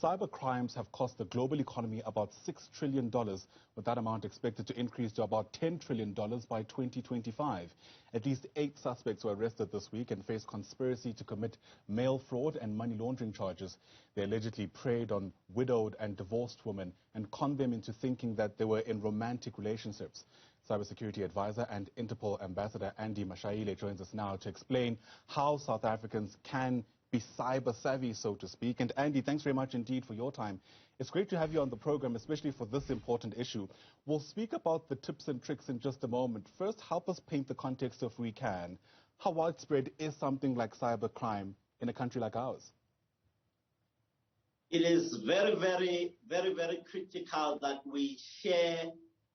cybercrimes have cost the global economy about $6 trillion, with that amount expected to increase to about $10 trillion by 2025. At least 8 suspects were arrested this week and face conspiracy to commit mail fraud and money laundering charges. They allegedly preyed on widowed and divorced women and conned them into thinking that they were in romantic relationships. Cybersecurity advisor and Interpol ambassador Andy Mashaile joins us now to explain how South Africans can be cyber savvy, so to speak. And Andy, thanks very much indeed for your time. It's great to have you on the program, especially for this important issue. We'll speak about the tips and tricks in just a moment. First, help us paint the context, if we can. How widespread is something like cybercrime in a country like ours? It is very, very, very, very critical that we share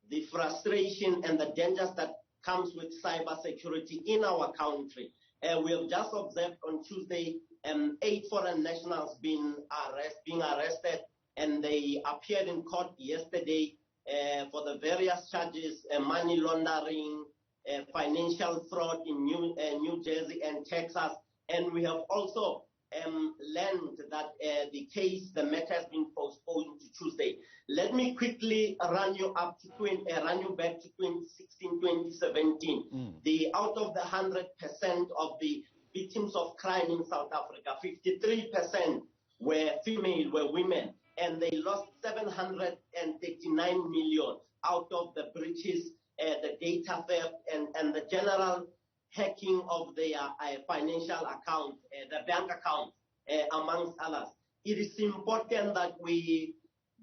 the frustration and the dangers that comes with cybersecurity in our country. We have just observed on Tuesday 8 foreign nationals being arrested, and they appeared in court yesterday for the various charges, money laundering, financial fraud in New Jersey and Texas. And we have also learned that the matter has been postponed to Tuesday. Let me quickly run you back to 2016, 2017. Out of the 100% of the victims of crime in South Africa, 53% were women, and they lost 739 million out of the breaches, the data theft, and the general hacking of their financial account, the bank account, amongst others. It is important that we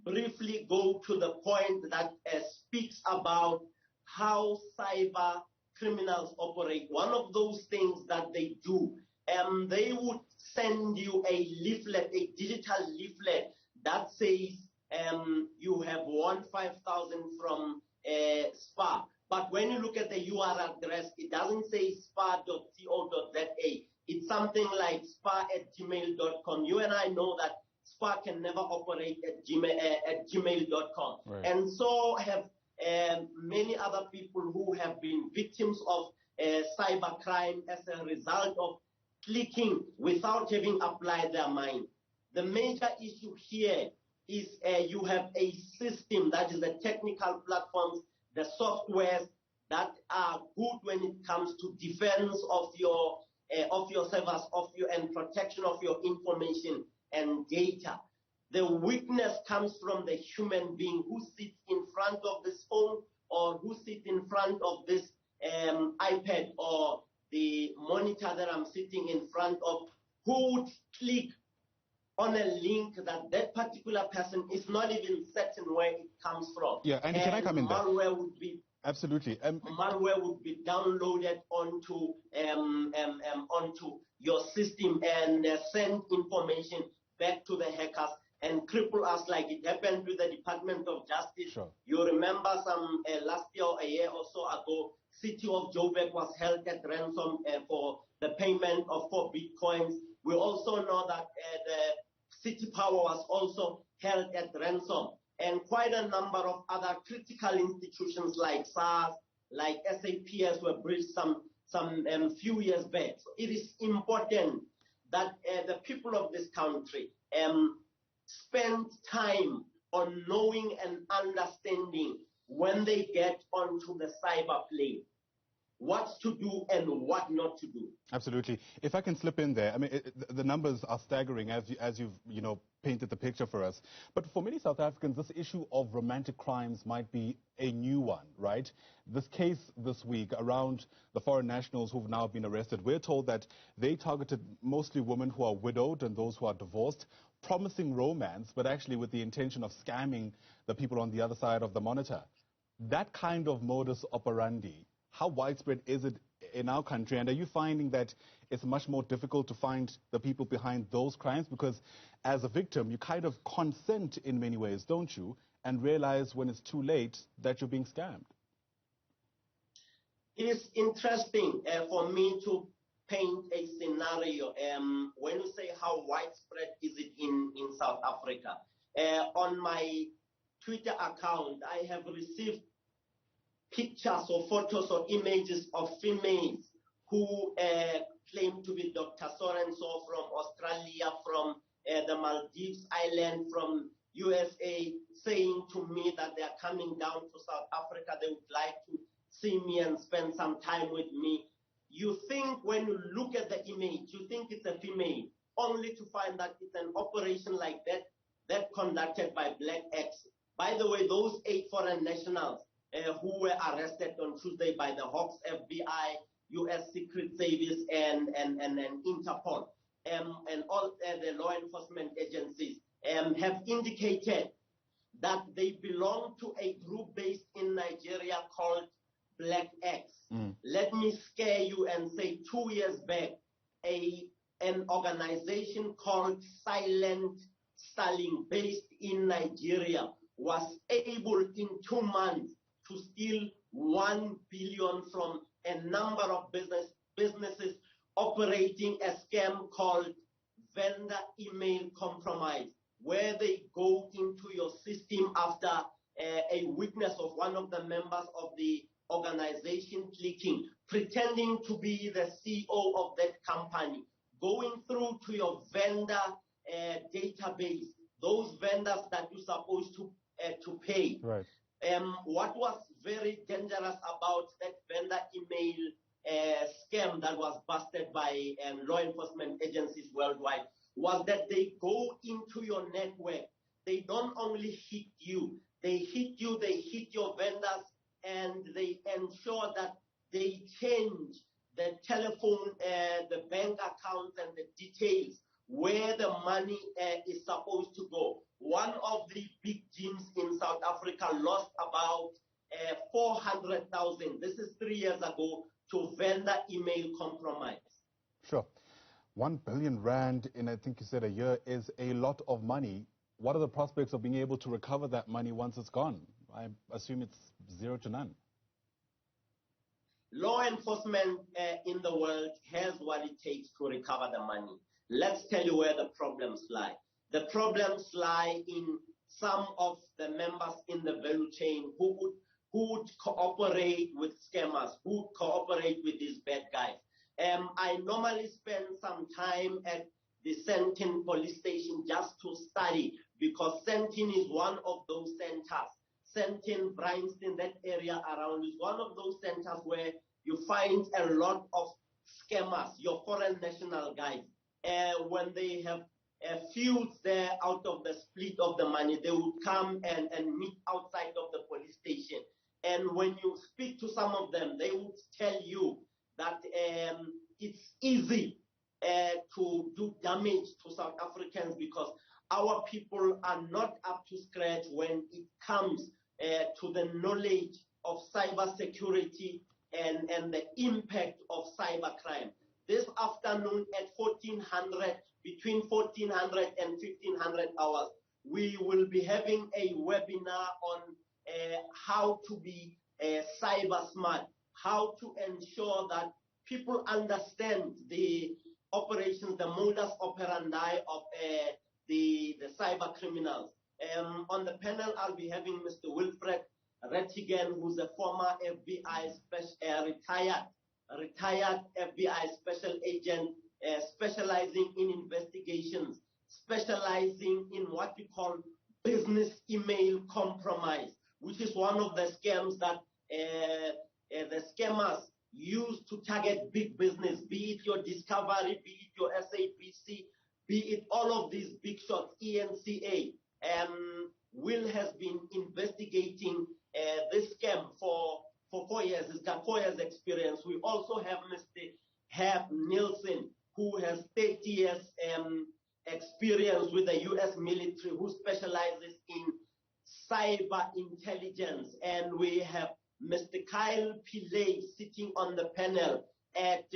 briefly go to the point that speaks about how cyber criminals operate. One of those things that they do, they would send you a leaflet, a digital leaflet that says you have won 5,000 from SPA. But when you look at the URL address, it doesn't say spa.co.za. It's something like spa@gmail.com. You and I know that SPA can never operate at gmail.com. Right. And so have many other people who have been victims of cybercrime as a result of clicking without having applied their mind. The major issue here is you have a system, that is the technical platforms, the softwares that are good when it comes to defense of your servers, and protection of your information and data. The weakness comes from the human being who sits in front of this phone or who sits in front of this iPad or the monitor that I'm sitting in front of, who would click on a link that particular person is not even certain where it comes from. Yeah, and can I come in there? Malware would be absolutely. Malware would be downloaded onto your system and send information back to the hackers and cripple us, like it happened with the Department of Justice. Sure. You remember some last year or a year or so ago, City of Joburg was held at ransom for the payment of 4 bitcoins. We also know that the City Power was also held at ransom, and quite a number of other critical institutions like SARS, like SAPS were breached some few years back. So it is important that the people of this country spend time on knowing and understanding when they get onto the cyber plane, what to do and what not to do. Absolutely. If I can slip in there, I mean, the numbers are staggering as you've painted the picture for us. But for many South Africans, this issue of romantic crimes might be a new one, right? This case this week around the foreign nationals who've now been arrested, we're told that they targeted mostly women who are widowed and those who are divorced, promising romance, but actually with the intention of scamming the people on the other side of the monitor. That kind of modus operandi, how widespread is it in our country? And are you finding that it's much more difficult to find the people behind those crimes? Because as a victim, you kind of consent in many ways, don't you? And realize when it's too late that you're being scammed. It is interesting for me to paint a scenario. When you say how widespread is it in South Africa, on my Twitter account, I have received pictures or photos or images of females who claim to be Dr. So-and-so from Australia, from the Maldives Island from USA, saying to me that they are coming down to South Africa. They would like to see me and spend some time with me. You think when you look at the image, you think it's a female, only to find that it's an operation like that conducted by Black X. By the way, those 8 foreign nationals who were arrested on Tuesday by the Hawks FBI, U.S. Secret Service, and Interpol, and all the law enforcement agencies have indicated that they belong to a group based in Nigeria called Black X. Let me scare you and say 2 years back, an organization called Silent Stalin based in Nigeria was able in 2 months to steal 1 billion from a number of businesses operating a scam called vendor email compromise, where they go into your system after a witness of one of the members of the organization clicking, pretending to be the CEO of that company, going through to your vendor database, those vendors that you're supposed to pay. Right. What was very dangerous about that vendor email scam that was busted by law enforcement agencies worldwide was that they go into your network. They don't only hit you, they hit your vendors, and they ensure that they change the telephone, the bank accounts, and the details where the money is supposed to go. One of the big gyms in South Africa lost about 400,000. This is 3 years ago to vendor email compromise. Sure. 1 billion rand in, I think you said, a year is a lot of money. What are the prospects of being able to recover that money once it's gone? I assume it's 0 to none. Law enforcement in the world has what it takes to recover the money. Let's tell you where the problems lie. The problems lie in some of the members in the value chain who would cooperate with scammers, who would cooperate with these bad guys. I normally spend some time at the Sentin police station just to study, because Sentin is one of those centers. Sentin, Bryanston, that area around is one of those centers where you find a lot of scammers, your foreign national guys. When they have feuds there out of the split of the money, they would come and meet outside of the police station. And when you speak to some of them, they would tell you that it's easy to do damage to South Africans because our people are not up to scratch when it comes to the knowledge of cyber security and the impact of cybercrime. This afternoon at 1400, between 1400 and 1500 hours, we will be having a webinar on how to be cyber smart, how to ensure that people understand the operations, the modus operandi of the cyber criminals. On the panel, I'll be having Mr. Wilfred Rettigan, who's a former FBI retired FBI special agent, specializing in investigations, specializing in what we call business email compromise, which is one of the scams that the scammers use to target big business, be it your Discovery, be it your SABC, be it all of these big shots, ENCA. Will has been investigating this scam for 4 years. He's got 4 years experience. We also have Mr. Herb Nielsen, who has 30 years experience with the U.S. military, who specializes in cyber intelligence. And we have Mr. Kyle Pillay sitting on the panel at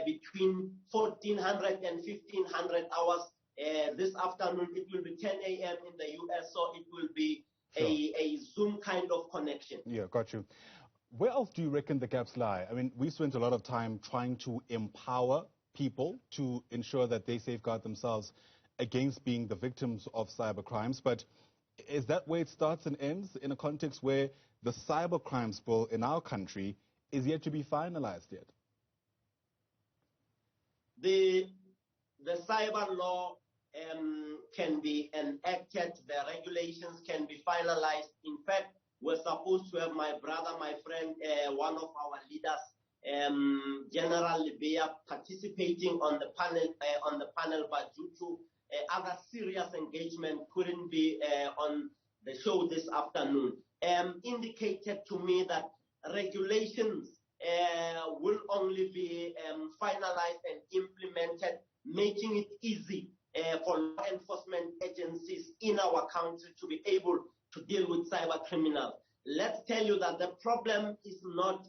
between 1400 and 1500 hours. This afternoon, it will be 10 a.m. in the U.S., so it will be a Zoom kind of connection. Yeah, got you. Where else do you reckon the gaps lie? I mean, we spent a lot of time trying to empower people to ensure that they safeguard themselves against being the victims of cybercrimes, but is that where it starts and ends in a context where the cybercrimes bill in our country is yet to be finalized yet? the cyber law can be enacted, the regulations can be finalized. In fact, we're supposed to have my brother, my friend, one of our leaders, General Libya, participating on the panel, but due to other serious engagement, couldn't be on the show this afternoon. Indicated to me that regulations will only be finalized and implemented, making it easy for law enforcement agencies in our country to be able to deal with cyber criminals. Let's tell you that the problem is not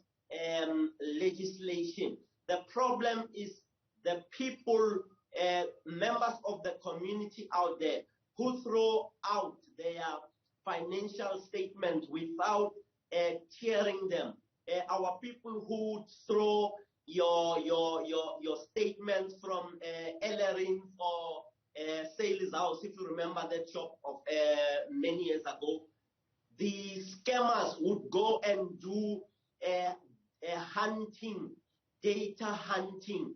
legislation. The problem is the people, members of the community out there who throw out their financial statements without tearing them. Our people who throw your statements from Ellerins or Sales House, if you remember that shop of many years ago, the scammers would go and do hunting, data hunting,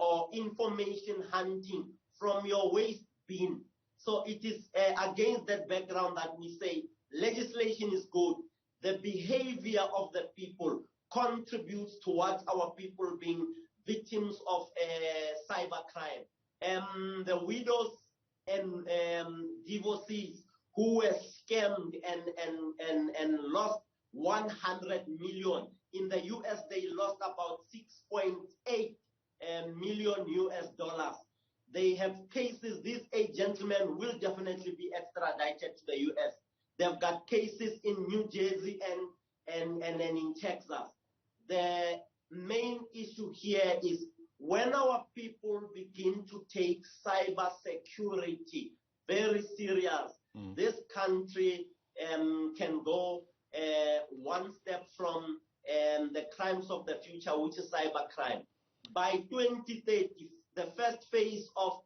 or information hunting from your waste bin. So it is against that background that we say legislation is good. The behavior of the people contributes towards our people being victims of cybercrime. The widows and divorcees who were scammed and lost 100 million. In the US, they lost about 6.8 million US dollars. They have cases. These 8 gentlemen will definitely be extradited to the US. They've got cases in New Jersey and in Texas. The main issue here is when our people begin to take cyber security very serious, this country can go one step from the crimes of the future, which is cybercrime. By 2030, the first phase of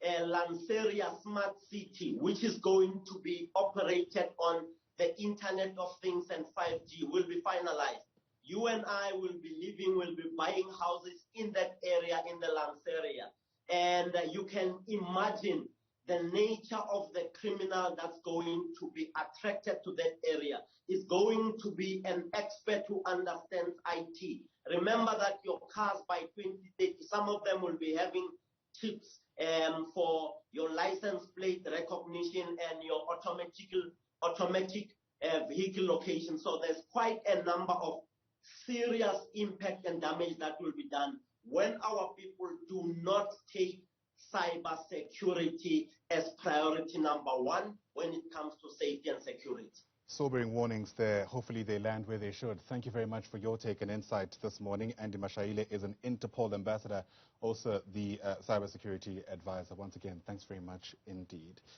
Lanseria Smart City, which is going to be operated on the Internet of Things and 5G, will be finalized. You and I will be buying houses in that area, in the Lanseria. And you can imagine the nature of the criminal that's going to be attracted to that area is going to be an expert who understands IT. Remember that your cars by 2030, some of them will be having chips for your license plate recognition and your automatic vehicle location. So there's quite a number of serious impact and damage that will be done when our people do not take cyber security as priority number 1 when it comes to safety and security. Sobering warnings there. Hopefully they land where they should. Thank you very much for your take and insight this morning. Andy Mashaile is an Interpol ambassador, also the cybersecurity advisor. Once again, thanks very much indeed.